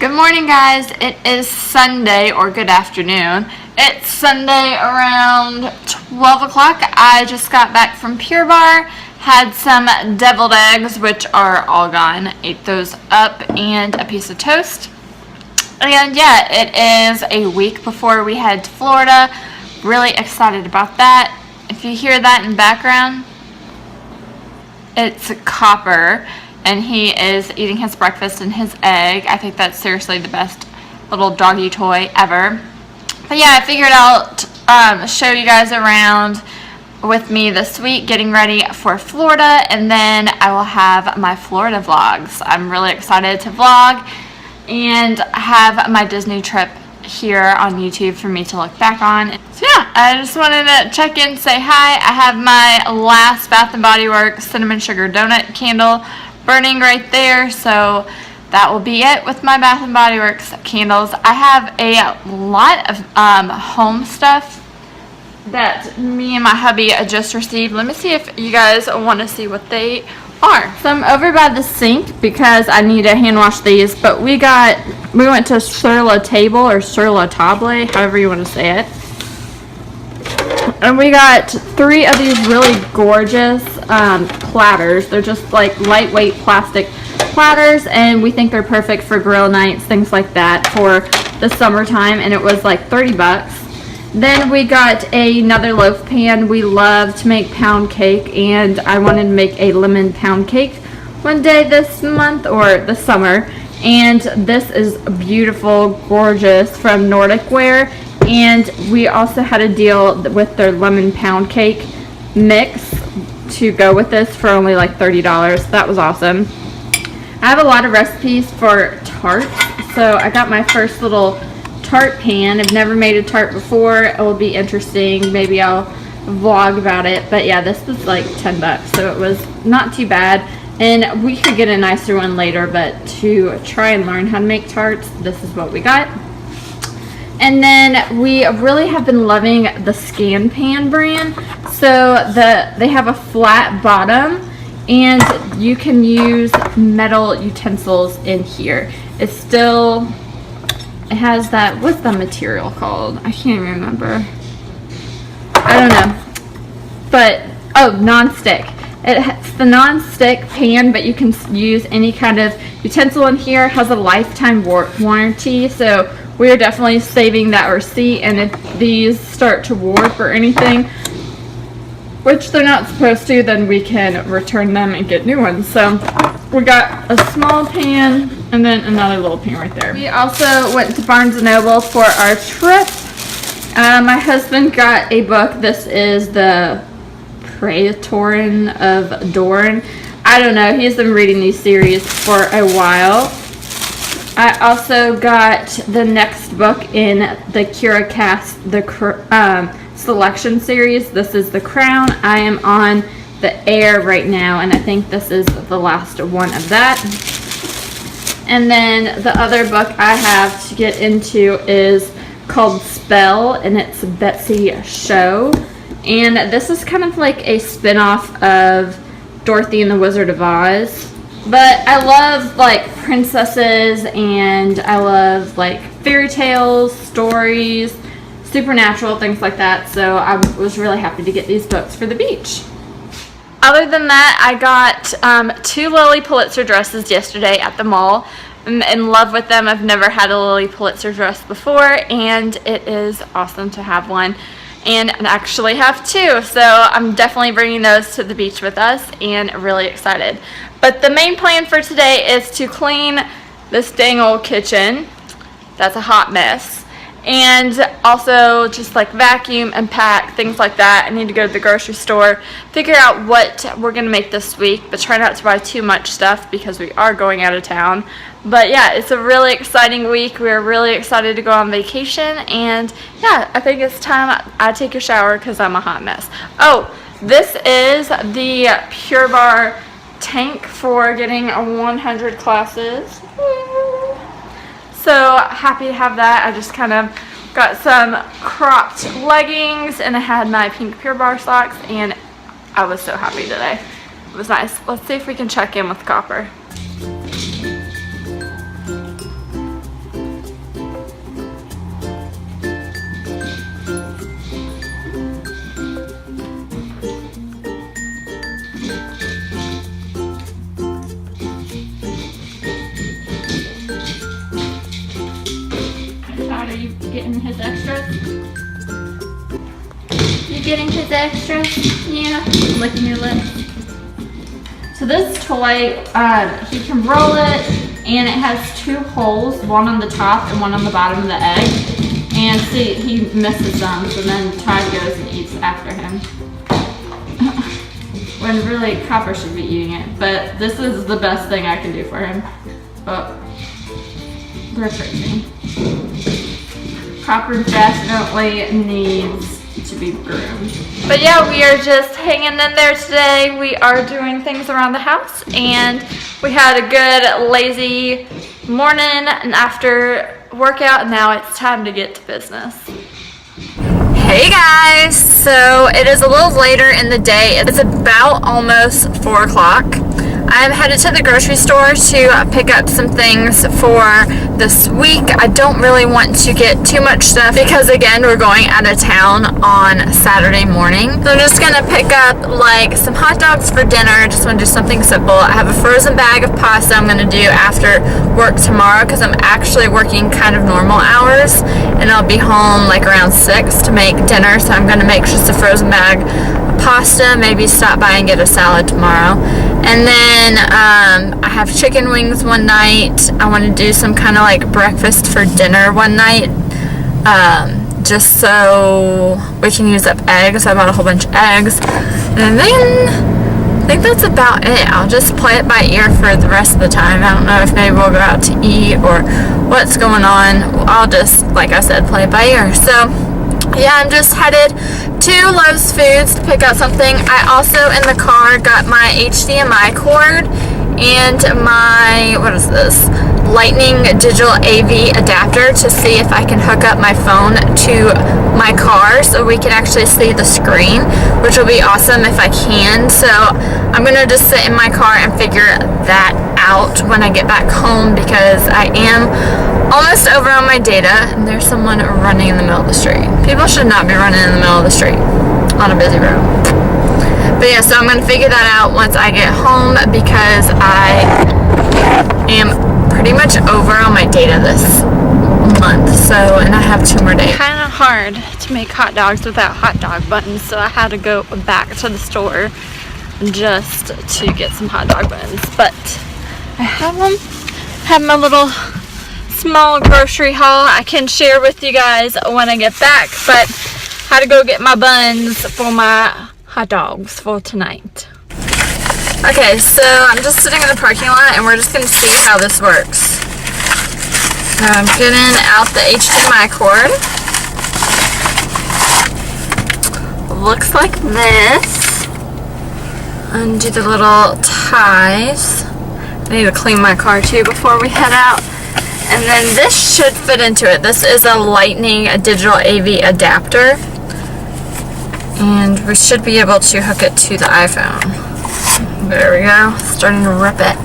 Good morning, guys. It is Sunday, or good afternoon. It's Sunday around 12 o'clock. I just got back from Purebarre, had some deviled eggs, which are all gone. Ate those up, and a piece of toast. And yeah, it is a week before we head to Florida. Really excited about that. If you hear that in the background, it's Copper, and he is eating his breakfast and his egg. I think that's seriously the best little doggy toy ever. But yeah, I figured I'll show you guys around with me this week, getting ready for Florida, and then I will have my Florida vlogs. I'm really excited to vlog and have my Disney trip here on YouTube for me to look back on. So yeah, I just wanted to check in, say hi. I have my last Bath & Body Works cinnamon sugar donut candle burning right there, so that will be it with my Bath & Body Works candles. I have a lot of home stuff that me and my hubby just received. Let me see if you guys want to see what they are. So I'm over by the sink because I need to hand wash these, but we went to Sur La Table, or Sur La Table, however you want to say it. And we got 3 of these really gorgeous platters. They're just like lightweight plastic platters, and we think they're perfect for grill nights, things like that, for the summertime, and it was like 30 bucks. Then we got another loaf pan. We love to make pound cake, and I wanted to make a lemon pound cake one day this month, or this summer. And this is beautiful, gorgeous, from Nordic Ware. And we also had a deal with their lemon pound cake mix to go with this for only like $30. That was awesome. I have a lot of recipes for tarts, so I got my first little tart pan. I've never made a tart before. It will be interesting. Maybe I'll vlog about it. But yeah, this was like 10 bucks, so it was not too bad. And we could get a nicer one later, but to try and learn how to make tarts, this is what we got. And then we really have been loving the Scan Pan brand. So they have a flat bottom, and you can use metal utensils in here. It has that, what's the material called? I can't remember. I don't know. But, oh, non-stick. It's the non-stick pan, but you can use any kind of utensil in here. It has a lifetime warranty, so we're definitely saving that receipt. And if these start to warp or anything, which they're not supposed to, then we can return them and get new ones. So we got a small pan and then another little pan right there. We also went to Barnes & Noble for our trip. My husband got a book. This is the Praetorian of Dorn. I don't know. He's been reading these series for a while. I also got the next book in the CuraCast, the Selection series. This is The Crown. I am on the Air right now, and I think this is the last one of that. And then the other book I have to get into is called Spell, and it's Betsy Show. And this is kind of like a spin-off of Dorothy and the Wizard of Oz. But I love like princesses, and I love like fairy tales, stories, supernatural, things like that. So I was really happy to get these books for the beach. Other than that, I got 2 Lily Pulitzer dresses yesterday at the mall. I'm in love with them. I've never had a Lily Pulitzer dress before, and it is awesome to have one. And I actually have 2, so I'm definitely bringing those to the beach with us, and really excited. But the main plan for today is to clean this dang old kitchen. That's a hot mess. And also just like vacuum and pack, things like that. I need to go to the grocery store, figure out what we're going to make this week, but try not to buy too much stuff because we are going out of town. But yeah, it's a really exciting week. We're really excited to go on vacation, and yeah, I think it's time I take a shower because I'm a hot mess. Oh, this is the Purebarre tank for getting 100 classes. So happy to have that. I just kind of got some cropped leggings, and I had my pink Purebarre socks, and I was so happy today. It was nice. Let's see if we can check in with Copper. You getting his extras? You getting his extras? Yeah. Licking your lips. So this toy, he can roll it, and it has 2 holes, one on the top and one on the bottom of the egg. And see, he misses them, so then Todd goes and eats after him. When really Copper should be eating it, but this is the best thing I can do for him. But they're crazy. Copper definitely needs to be groomed. But yeah, we are just hanging in there today. We are doing things around the house, and we had a good lazy morning and after workout, and now it's time to get to business. Hey guys, so it is a little later in the day. It's about almost 4 o'clock. I'm headed to the grocery store to pick up some things for this week. I don't really want to get too much stuff because, again, we're going out of town on Saturday morning. So I'm just going to pick up like some hot dogs for dinner. Just want to do something simple. I have a frozen bag of pasta I'm going to do after work tomorrow because I'm actually working kind of normal hours, and I'll be home like around 6 to make dinner. So I'm going to make just a frozen bag of pasta, maybe stop by and get a salad tomorrow. And then I have chicken wings one night. I want to do some kind of like breakfast for dinner one night, just so we can use up eggs. I bought a whole bunch of eggs. And then I think that's about it. I'll just play it by ear for the rest of the time. I don't know if maybe we'll go out to eat or what's going on. I'll just, like I said, play it by ear. So yeah, I'm just headed to Lowe's Foods to pick up something. I also, in the car, got my HDMI cord and my, what is this, Lightning digital AV adapter to see if I can hook up my phone to my car so we can actually see the screen, which will be awesome if I can. So I'm going to just sit in my car and figure that out when I get back home because I am almost over on my data, and there's someone running in the middle of the street. People should not be running in the middle of the street on a busy road. But yeah, so I'm going to figure that out once I get home because I am pretty much over on my data this month. So, and I have 2 more days. Kind of hard to make hot dogs without hot dog buttons, so I had to go back to the store just to get some hot dog buttons. But I have them. Have my little small grocery haul I can share with you guys when I get back, but had to go get my buns for my hot dogs for tonight. Okay, so I'm just sitting in the parking lot and we're just going to see how this works. I'm getting out the HDMI cord. Looks like this. Undo the little ties. I need to clean my car too before we head out. And then this should fit into it. This is a Lightning digital AV adapter. And we should be able to hook it to the iPhone. There we go. Starting to rip it.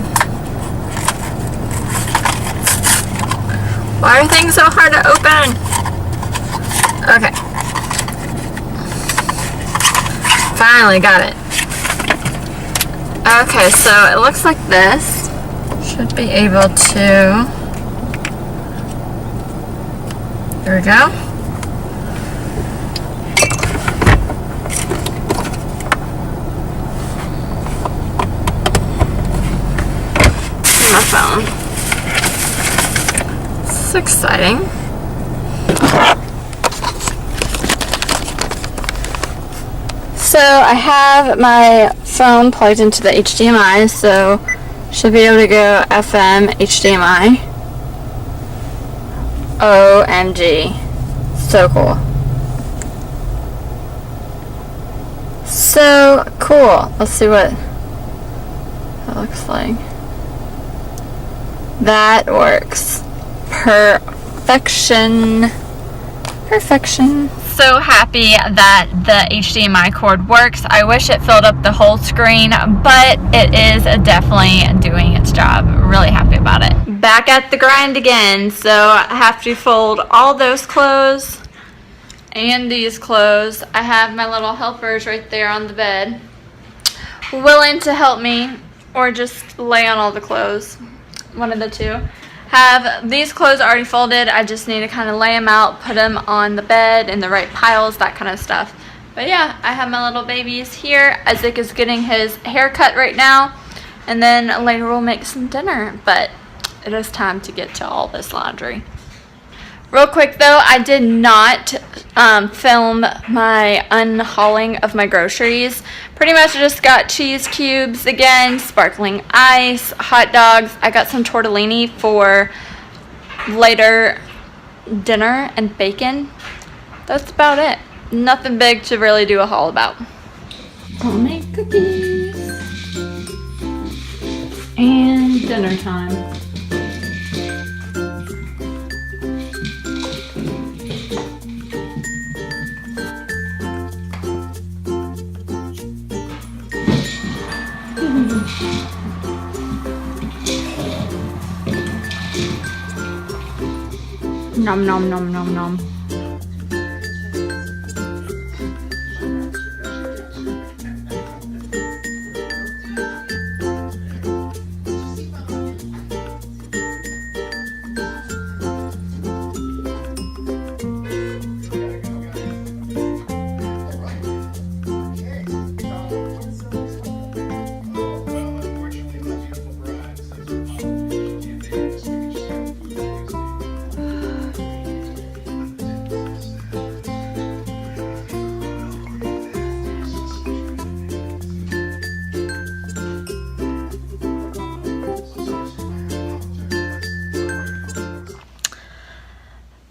Why are things so hard to open? Okay. Finally got it. Okay, so it looks like this. Should be able to... There we go. My phone. This is exciting. So I have my phone plugged into the HDMI, so should be able to go FM, HDMI. OMG. So cool. So cool. Let's see what that looks like. That works. Perfection. Perfection. So happy that the HDMI cord works. I wish it filled up the whole screen, but it is definitely doing its job. Really happy about it. Back at the grind again. So I have to fold all those clothes and these clothes. I have my little helpers right there on the bed, willing to help me or just lay on all the clothes. One of the two. Have these clothes already folded. I just need to kind of lay them out, put them on the bed in the right piles, that kind of stuff. But yeah, I have my little babies here. Isaac is getting his hair cut right now, and then later we'll make some dinner. But it is time to get to all this laundry. Real quick though, I did not film my unhauling of my groceries. Pretty much just got cheese cubes again, sparkling ice, hot dogs. I got some tortellini for later dinner and bacon. That's about it. Nothing big to really do a haul about. I'll make cookies. And dinner time. Nom nom nom nom nom.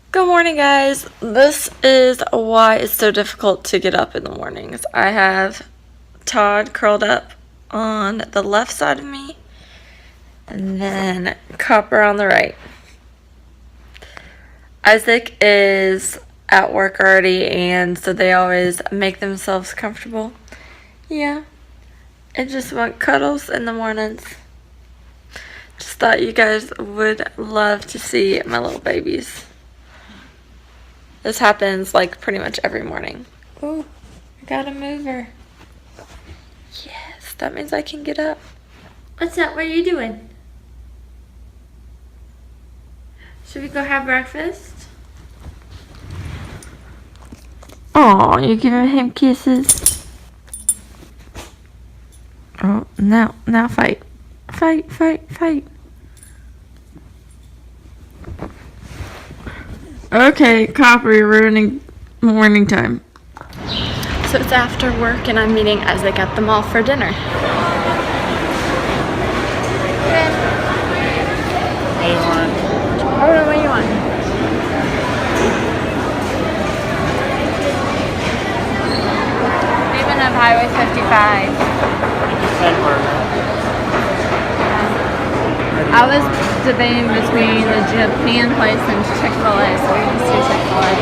Good morning, guys. This is why it's so difficult to get up in the mornings. I have Todd curled up on the left side of me, and then Copper on the right. Isaac is at work already, and so they always make themselves comfortable. Yeah, I just want cuddles in the mornings. Just thought you guys would love to see my little babies. This happens like pretty much every morning. Oh, I gotta move her. Yes, that means I can get up. What's up? What are you doing? Should we go have breakfast? Oh, you're giving him kisses. Oh, now fight. Fight, fight, fight. Okay, Copper, you're ruining morning time. So it's after work and I'm meeting Isaac at the mall for dinner. Okay. What do you want? What do you want? Even of Highway 55. I was debating between the Japan place and Chick-fil-A, so we just do Chick-fil-A.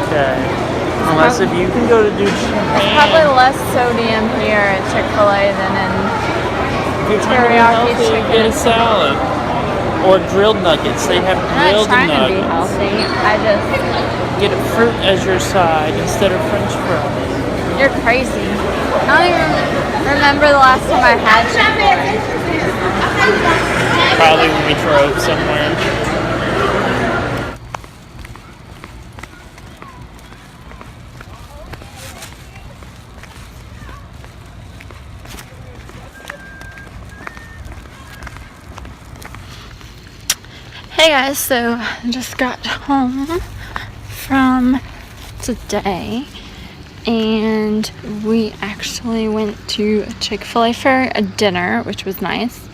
Okay. Unless if you can go to do Japan. It's probably less sodium here at Chick-fil-A than in teriyaki chicken. Get a salad. Or grilled nuggets. They have grilled nuggets. I'm not trying to be healthy. I just... Get a fruit as your side instead of French fries. You're crazy. I don't even remember the last time I had Chick-fil-A. Probably when we drove somewhere. Hey guys, so I just got home from today and we actually went to Chick-fil-A for a dinner, which was nice.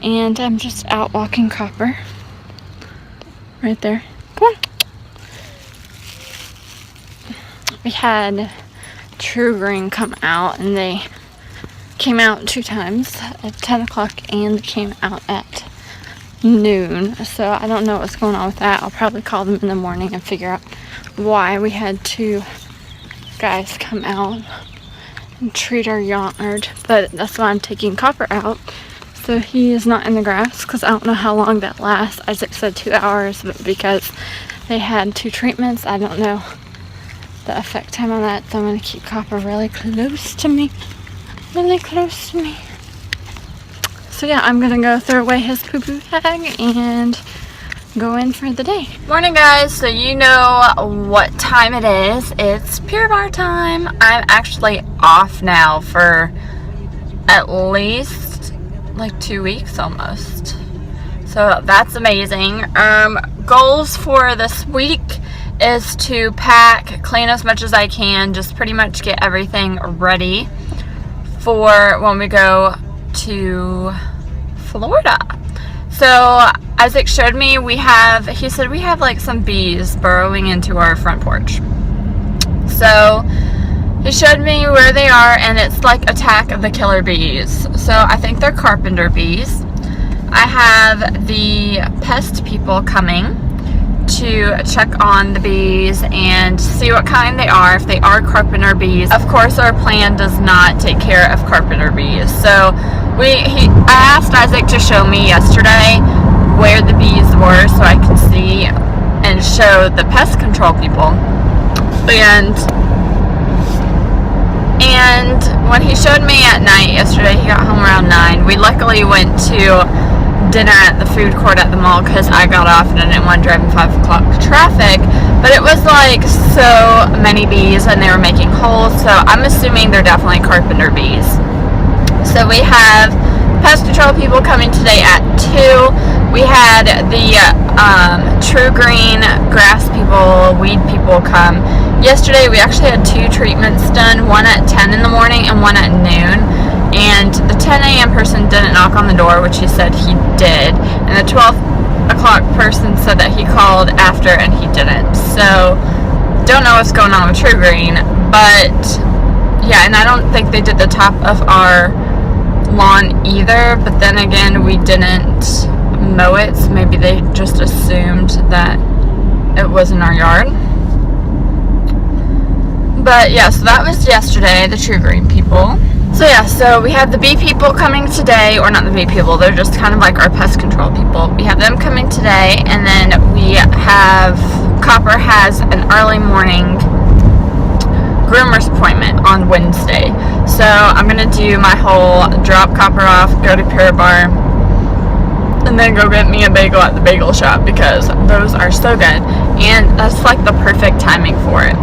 And I'm just out walking Copper. Right there. Come on. We had True Green come out, and they came out 2 times at 10 o'clock and came out at noon. So I don't know what's going on with that. I'll probably call them in the morning and figure out why we had 2 guys come out and treat our yard. But that's why I'm taking Copper out. So he is not in the grass because I don't know how long that lasts. Isaac said 2 hours, but because they had 2 treatments, I don't know the effect time on that. So I'm going to keep Copper really close to me. Really close to me. So yeah, I'm gonna go throw away his poo-poo bag and go in for the day. Morning guys, so you know what time it is. It's Purebarre time. I'm actually off now for at least like 2 weeks almost. So that's amazing. Goals for this week is to pack, clean as much as I can, just pretty much get everything ready for when we go to Florida. So Isaac showed me he said we have like some bees burrowing into our front porch. So he showed me where they are, and it's like attack of the killer bees. So I think they're carpenter bees. I have the pest people coming to check on the bees and see what kind they are, if they are carpenter bees. Of course, our plan does not take care of carpenter bees. So I asked Isaac to show me yesterday where the bees were so I could see and show the pest control people. And when he showed me at night yesterday, he got home around 9. We luckily went to dinner at the food court at the mall because I got off and I didn't want to drive in 5 o'clock traffic. But it was like so many bees and they were making holes, so I'm assuming they're definitely carpenter bees. So we have pest control people coming today at 2. We had the true green grass people, weed people come. Yesterday we actually had 2 treatments done, one at 10 in the morning and one at noon. And the 10 a.m. person didn't knock on the door, which he said he did. And the 12 o'clock person said that he called after and he didn't. So, don't know what's going on with True Green. But, yeah, and I don't think they did the top of our lawn either. But then again, we didn't mow it. So maybe they just assumed that it was in our yard. But, yeah, so that was yesterday, the True Green people. So yeah, so we have the bee people coming today, or not the bee people, they're just kind of like our pest control people. We have them coming today, and then we have, Copper has an early morning groomer's appointment on Wednesday. So I'm going to do my whole drop Copper off, go to Purebarre, and then go get me a bagel at the bagel shop because those are so good. And that's like the perfect timing for it.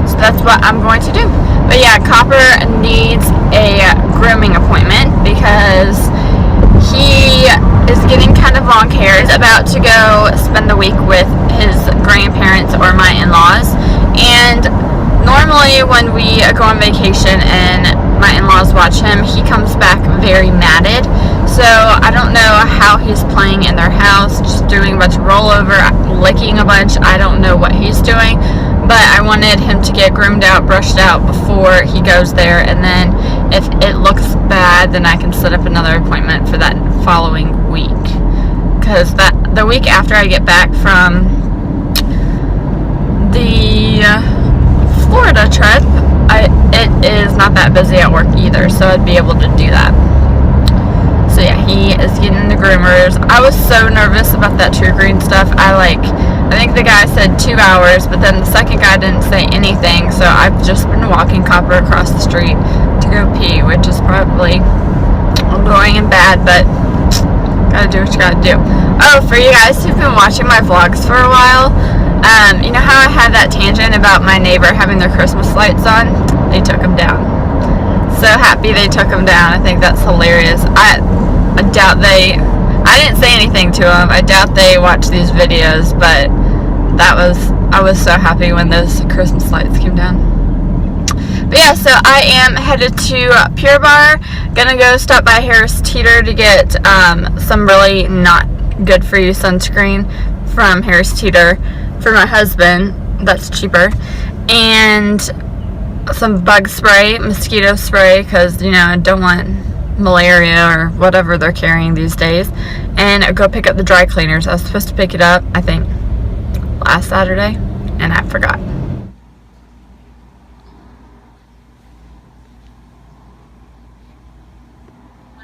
So that's what I'm going to do. But yeah, Copper needs a grooming appointment because he is getting kind of long hair. He's about to go spend the week with his grandparents or my in-laws. And normally when we go on vacation and my in-laws watch him, he comes back very matted. So I don't know how he's playing in their house, just doing a bunch of rollover, licking a bunch. I don't know what he's doing. But I wanted him to get groomed out, brushed out before he goes there, and then if it looks bad, then I can set up another appointment for that following week. Because the week after I get back from the Florida trip, it is not that busy at work either, so I'd be able to do that. So yeah, he is getting the groomers. I was so nervous about that True Green stuff. I think the guy said 2 hours, but then the second guy didn't say anything, so I've just been walking Copper across the street to go pee, which is probably annoying and bad, but gotta do what you gotta do. Oh, for you guys who've been watching my vlogs for a while, you know how I had that tangent about my neighbor having their Christmas lights on? They took them down. So happy they took them down. I think that's hilarious. I doubt I didn't say anything to them. I doubt they watch these videos, but I was so happy when those Christmas lights came down. But yeah, so I am headed to Purebarre. Gonna go stop by Harris Teeter to get some really not good for you sunscreen from Harris Teeter for my husband. That's cheaper. And some bug spray, mosquito spray, because, you know, I don't want malaria or whatever they're carrying these days. And go pick up the dry cleaners. I was supposed to pick it up, I think, last Saturday, and I forgot.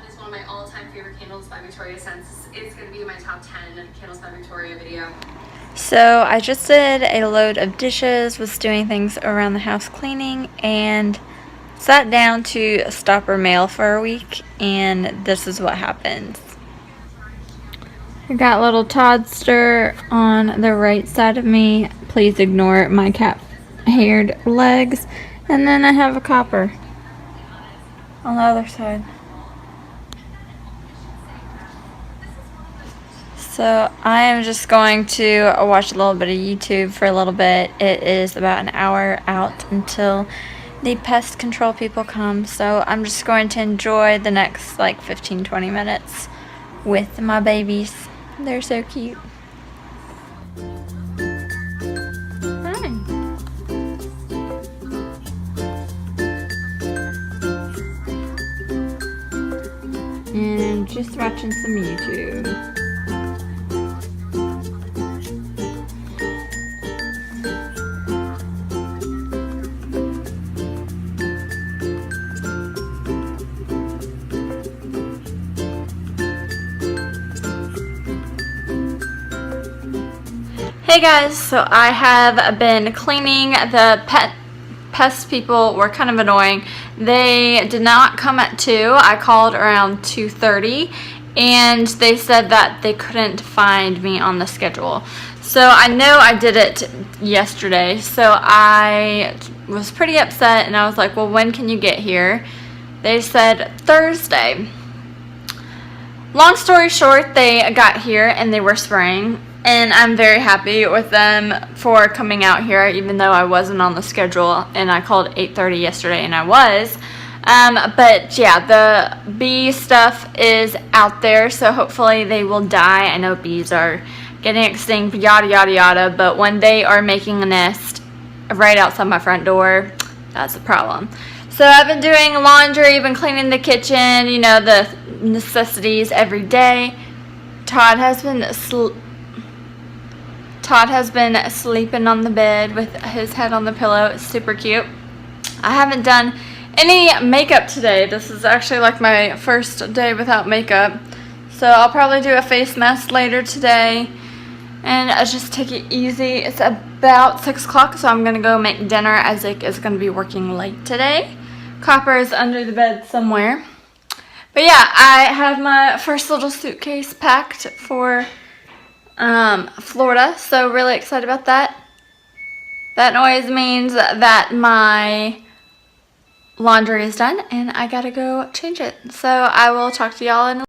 It's one of my all-time favorite candles by Victoria scents. It's going to be in my top 10 candles by Victoria video. So I just did a load of dishes, was doing things around the house cleaning, and Sat down to stop her mail for a week, and this is what happens. I got little Toddster on the right side of me. Please ignore my cat-haired legs. And then I have a Copper on the other side. So I am just going to watch a little bit of YouTube for a little bit. It is about an hour out until the pest control people come. So I'm just going to enjoy the next like 15-20 minutes with my babies. They're so cute. Hi. And just watching some YouTube. Hey guys, so I have been cleaning. The pest people were kind of annoying. They did not come at 2. I called around 2:30 and they said that they couldn't find me on the schedule. So I know I did it yesterday, so I was pretty upset and I was like, well, when can you get here? They said Thursday. Long story short, they got here and they were spraying. And I'm very happy with them for coming out here, even though I wasn't on the schedule. And I called 8:30 yesterday, and I was. But yeah, the bee stuff is out there, so hopefully they will die. I know bees are getting extinct, yada yada yada. But when they are making a nest right outside my front door, that's a problem. So I've been doing laundry, been cleaning the kitchen, you know, the necessities every day. Todd has been sleeping on the bed with his head on the pillow. It's super cute. I haven't done any makeup today. This is actually like my first day without makeup. So I'll probably do a face mask later today. And I just take it easy. It's about 6 o'clock, so I'm going to go make dinner. Isaac is going to be working late today. Copper is under the bed somewhere. But yeah, I have my first little suitcase packed for Florida, so really excited about that. That noise means that my laundry is done and I gotta go change it. So I will talk to y'all in a